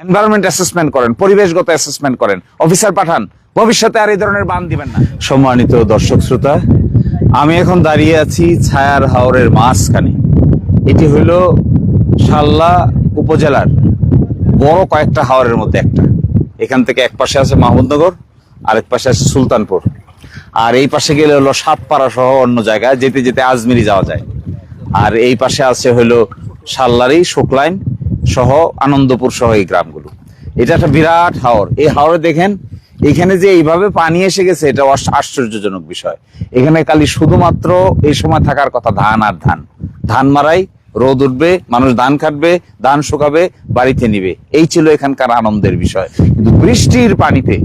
Environment assessment করেন, পরিবেশগত assessment করেন, অফিসার পাঠান, ভবিষ্যতে আর এই ধরনের বান দিবেন না। সম্মানিত দর্শক শ্রোতা, আমি এখন দাঁড়িয়ে আছি ছায়ার হাওরের মাঝখানে। এটি হইল শাল্লা উপজেলার বড় কয়েকটা হাওরের মধ্যে একটা। এখান থেকে এক পাশে আছে মাহমুদনগর, আরেক পাশে আছে সুলতানপুর, আর এই পাশে গেলে হলো সাতপাড়া সহ অন্য জায়গায় যেতে যেতে আজমিরি যাওয়া যায়। আর এই পাশে আছে হইলো শাল্লারি, শুকলাইন সহ আনন্দপুর সহ এই গ্রামগুলো। এটা একটা বিরাট হাওর। এই হাওরে দেখেন এখানে যে এইভাবে পানি এসে গেছে, এটা আশ্চর্যজনক বিষয়। এখানে খালি শুধুমাত্র এই সময় থাকার কথা ধান আর ধান। ধান মারাই, রোদ উঠবে, মানুষ ধান কাটবে, ধান শুকাবে, বাড়িতে নিবে, এই ছিল এখানকার আনন্দের বিষয়। কিন্তু বৃষ্টির পানিতে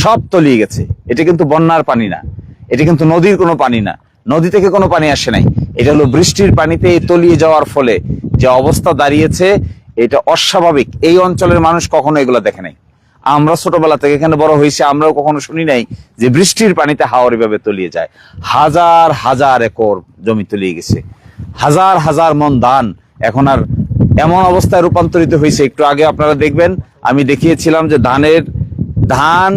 সব তলিয়ে গেছে। এটা কিন্তু বন্যার পানি না, এটা কিন্তু নদীর কোনো পানি না, নদী থেকে কোনো পানি আসে নাই। এটা হলো বৃষ্টির পানিতে তলিয়ে যাওয়ার ফলে যে অবস্থা দাঁড়িয়েছে, এটা অস্বাভাবিক। এই অঞ্চলের মানুষ কখনো এগুলো দেখে নাই। আমরা ছোটবেলা থেকে এখানে বড় হয়েছি, আমরাও কখনো শুনি নাই যে বৃষ্টির পানিতে হাওর এভাবে তলিয়ে যায়। হাজার হাজার একর জমি তলিয়ে গেছে, হাজার হাজার মন ধান এখন আর এমন অবস্থায় রূপান্তরিত হয়েছে। একটু আগে আপনারা দেখবেন, আমি দেখিয়েছিলাম যে ধান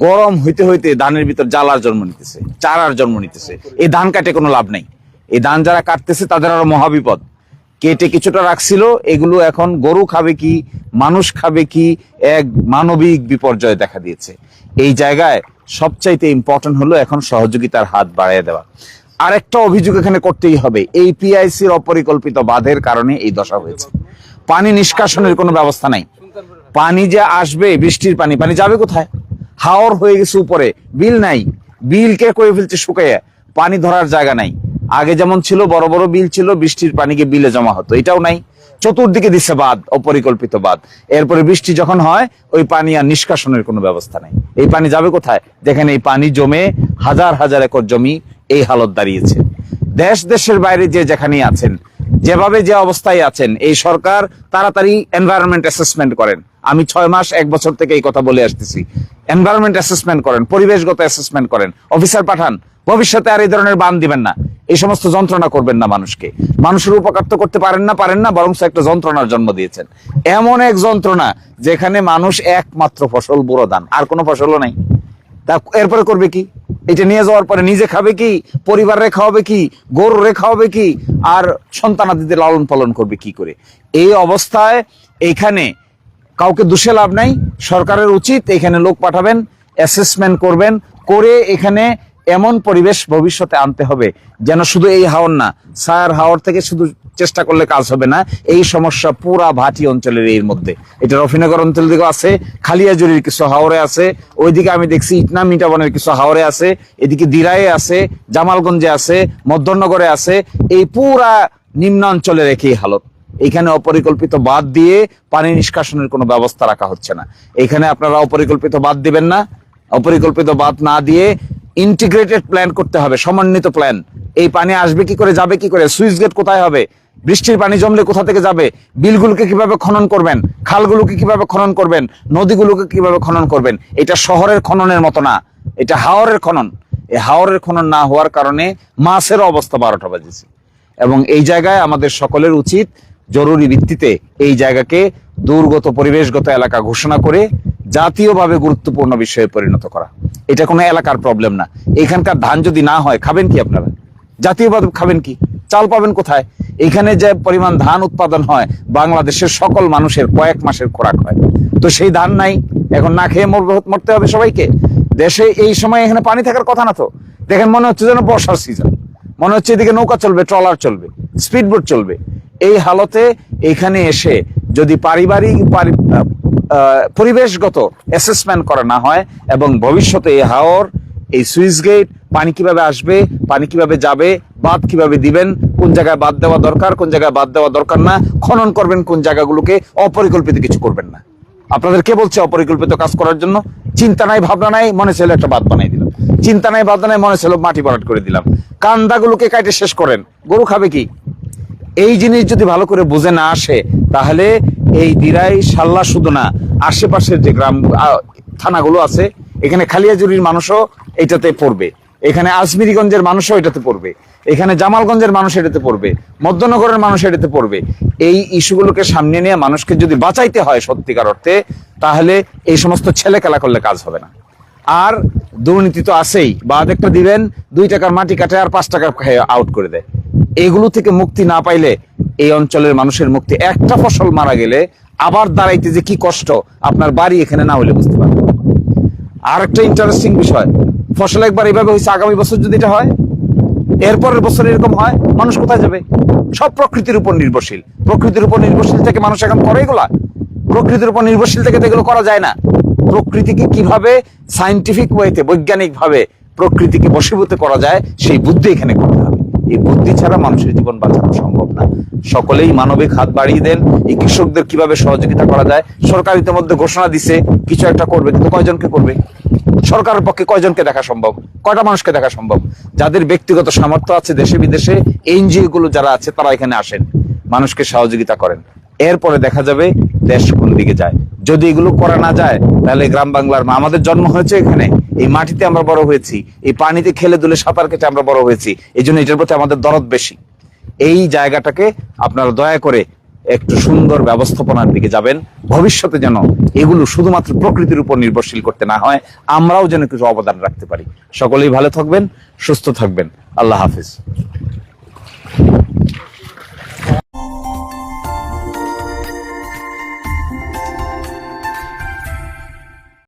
গরম হইতে হইতে ধানের ভিতর জ্বালার জন্ম নিতেছে, চারার জন্ম নিতেছে। এই ধান কাটে কোনো লাভ নাই। এই ধান যারা কাটতেছে তাদের আরো মহাবিপদ। কেটে কিছুটা রাখছিল, এগুলো এখন গরু খাবে কি, মানুষ খাবে কি, এক মানবিক বিপর্যয় দেখা দিয়েছে। এই জায়গায় সবচাইতে ইম্পর্টেন্ট হলো এখন সহযোগিতার হাত বাড়িয়ে দেওয়া। আরেকটা অভিযোগ এখানে করতেই হবে, এই পিআইসির অপরিকল্পিত বাঁধের কারণে এই দশা হয়েছে। পানি নিষ্কাশনের কোনো ব্যবস্থা নাই। পানি যে আসবে, বৃষ্টির পানি, পানি যাবে কোথায়? হাওর হয়ে গেছে উপরে, বিল নাই, বিলকে কয়ে ফেলছে শুকাইয়া, পানি ধরার জায়গা নাই। আগে যেমন ছিল বড় বড় বিল ছিল, বৃষ্টির পানিকে বিলে জমা হতো, এটাও নাই। চতুর্দিকে দিচ্ছে বাঁধ, অপরিকল্পিত বাঁধ। এরপরে বৃষ্টি যখন হয়, ওই পানি আর নিষ্কাশনের কোনো ব্যবস্থা নাই। এই পানি যাবে কোথায়? দেখেন এই পানি জমে হাজার হাজার একর জমি এই হালত দাঁড়িয়েছে। দেশের বাইরে যে যেখানেই আছেন, যেভাবে যে অবস্থায় আছেন, এই সরকার তাড়াতাড়ি এনভায়রনমেন্ট অ্যাসেসমেন্ট করেন। আমি 6 মাস 1 বছর থেকে এই কথা বলে আসতেছি। এনভায়রনমেন্ট অ্যাসেসমেন্ট করেন, পরিবেশগত অ্যাসেসমেন্ট করেন, অফিসার পাঠান, ভবিষ্যতে আর এই ধরনের বান দিবেন না। এই সমস্ত যন্ত্রণা করবেন না মানুষকে। মানুষের উপকার তো করতে পারেন না, বরং একটা যন্ত্রণার জন্ম দিয়েছেন। এমন এক যন্ত্রণা যেখানে মানুষ একমাত্র ফসল বুড়ো ধান, আর কোনো ফসলও নাই। তা এরপরে করবে কি? এটা নিয়ে যাওয়ার পরে নিজে খাবে কি, পরিবার রেখা হবে কি, গরু রেখা হবে কি, আর সন্তানাদিদের লালন পালন করবে কি করে? এই অবস্থায় এইখানে কাউকে দোষে লাভ নাই। সরকারের উচিত এখানে লোক পাঠাবেন, অ্যাসেসমেন্ট করবেন, করে এখানে এমন পরিবেশ ভবিষ্যতে আনতে হবে যেন শুধু এই হাওর না, ছায়ার হাওর থেকে শুধু চেষ্টা করলে কাজ হবে না। এই সমস্যা পুরা ভাটি অঞ্চলের এর মধ্যে। এটা রফিনগর অঞ্চল দিকেও আছে, খালিয়াজুরির কিছু হাওরে আছে, ওইদিকে আমি দেখছি ইটনা মিটাবনের কিছু হাওরে আছে, এদিকে দিরায়ে আছে, জামালগঞ্জে আছে, মধ্যনগরে আছে। এই পুরা নিম্নাঞ্চলের একই হালত। এখানে অপরিকল্পিত বাঁধ দিয়ে পানি নিষ্কাশনের কোনো ব্যবস্থা রাখা হচ্ছে না। এখানে আপনারা অপরিকল্পিত বাঁধ দিবেন না। অপরিকল্পিত বাঁধ না দিয়ে ইন্টিগ্রেটেড প্ল্যান করতে হবে, সমন্বিত প্ল্যান। এই পানি আসবে কি করে, যাবে কি করে, সুইচ গেট কোথায় হবে, বৃষ্টির পানি জমলে কোথা থেকে যাবে, বিলগুলোকে কিভাবে খনন করবেন, খালগুলোকে কিভাবে খনন করবেন, নদীগুলোকে কিভাবে খনন করবেন। এটা শহরের খননের মতো না, এটা হাওরের খনন। এই হাওরের খনন না হওয়ার কারণে মাছের অবস্থা 12টা বাজেছে। এবং এই জায়গায় আমাদের সকলের উচিত জরুরি ভিত্তিতে এই জায়গাকে দুর্গত পরিবেশগত এলাকা ঘোষণা করে জাতীয়ভাবে গুরুত্বপূর্ণ বিষয়ে পরিণত করা। এটা কোনো এলাকার প্রবলেম না। এখানকার ধান যদি না হয়, খাবেন কি আপনারা? জাতীয়ভাবে খাবেন কি? চাল পাবেন কোথায়? এখানে যে পরিমাণ ধান উৎপাদন হয়, বাংলাদেশের সকল মানুষের কয়েক মাসের খোরাক হয়। তো সেই ধান নাই, এখন না খেয়ে মরতে হবে সবাইকে। দেশে এই সময় এখানে পানি থাকার কথা না তো। দেখেন মনে হচ্ছে যেন বর্ষার সিজন, মনে হচ্ছে এদিকে নৌকা চলবে, ট্রলার চলবে, স্পিডবোট চলবে। এই হালতে এখানে এসে যদি পরিবেশগত অ্যাসেসমেন্ট করা না হয়, এবং ভবিষ্যতে এই হাওর, এই সুইচ গেট, পানি কিভাবে আসবে, পানি কিভাবে যাবে, বাঁধ কিভাবে দিবেন, কোন জায়গায় বাঁধ দেওয়া দরকার, কোন জায়গায় বাঁধ দেওয়া দরকার না, খনন করবেন কোন জায়গাগুলোকে, অপরিকল্পিত কিছু করবেন না। আপনাদের কে বলছে অপরিকল্পিত কাজ করার জন্য? চিন্তা নাই, ভাবনা নাই, মনে ছিল একটা বাঁধ বানাই দিলাম। চিন্তা নাই, ভাবনা নাই, মনে ছিল মাটি ভরাট করে দিলাম। কান্দাগুলোকে কাটে শেষ করেন, গরু খাবে কি? এই জিনিস যদি ভালো করে বুঝে না আসে, তাহলে এই দিরাই, শাল্লা শুধু না, আশেপাশের যে গ্রাম থানাগুলো আছে, এখানে খালিয়াজুরির মানুষও এটাতে পড়বে, এখানে আজমিরিগঞ্জের মানুষও এটাতে পড়বে। এখানে জামালগঞ্জের মানুষ এটাতে পড়বে, মধ্যনগরের মানুষ এটাতে পড়বে। এই ইস্যুগুলোকে সামনে নিয়ে মানুষকে যদি বাঁচাইতে হয় সত্যিকার অর্থে, তাহলে এই সমস্ত ছেলে খেলা করলে কাজ হবে না। আর দুর্নীতি তো আছেই, বাদ একটা দিবেন 2 টাকার মাটি কাটে আর 5 টাকা খেয়ে আউট করে দেয়। এগুলো থেকে মুক্তি না পাইলে এই অঞ্চলের মানুষের মুক্তি, একটা ফসল মারা গেলে আবার দাঁড়াইতে যে কি কষ্ট, আপনার বাড়ি এখানে না হলে বুঝতে পারবেন। আর একটা ইন্টারেস্টিং বিষয়, ফসল একবার এইভাবে হয়েছে, আগামী বছর যদি এটা হয়, এরপরের বছর এরকম হয়, মানুষ কোথায় যাবে? সব প্রকৃতির উপর নির্ভরশীল। প্রকৃতির উপর নির্ভরশীল থেকে মানুষ এখন করে এগুলা? প্রকৃতির উপর নির্ভরশীল থেকে তো এগুলো করা যায় না। প্রকৃতিকে কিভাবে সায়েন্টিফিক ওয়েতে, বৈজ্ঞানিক ভাবে প্রকৃতিকে বশীভূত করা যায়, সেই বুদ্ধি এখানে করতে হবে। এই বুদ্ধি ছাড়া মানুষের জীবন বাঁচানো সম্ভব না। সকলেই মানবিক হাত বাড়িয়ে দেন। এই কৃষকদের কিভাবে সহযোগিতা করা যায়, সরকার ইতিমধ্যে ঘোষণা দিছে কিছু একটা করবে, কিন্তু কয়জনকে করবে? সরকারের পক্ষে কয়জনকে দেখা সম্ভব? কয়টা মানুষকে দেখা সম্ভব? যাদের ব্যক্তিগত সামর্থ্য আছে দেশে বিদেশে, এনজিও গুলো যারা আছে, তারা এখানে আসেন, মানুষকে সহযোগিতা করেন। এরপরে দেখা যাবে দেশ কোন দিকে যায়। যদি এগুলো করা না যায়, তাহলে গ্রাম বাংলার আমাদের জন্ম হয়েছে এখানে, এই মাটিতে আমরা বড় হয়েছি, এই পানিতে খেলে দুলে সাঁতার কেটে আমরা বড় হয়েছি, এই জন্য এটার প্রতি আমাদের দরদ বেশি। এই জায়গাটাকে আপনারা দয়া করে একটু সুন্দর ব্যবস্থাপনার দিকে যাবেন, ভবিষ্যতে যেন এগুলো শুধুমাত্র প্রকৃতির উপর নির্ভরশীল করতে না হয়, আমরাও যেন কিছু অবদান রাখতে পারি। সকলেই ভালো থাকবেন, সুস্থ থাকবেন। আল্লাহ হাফিজ।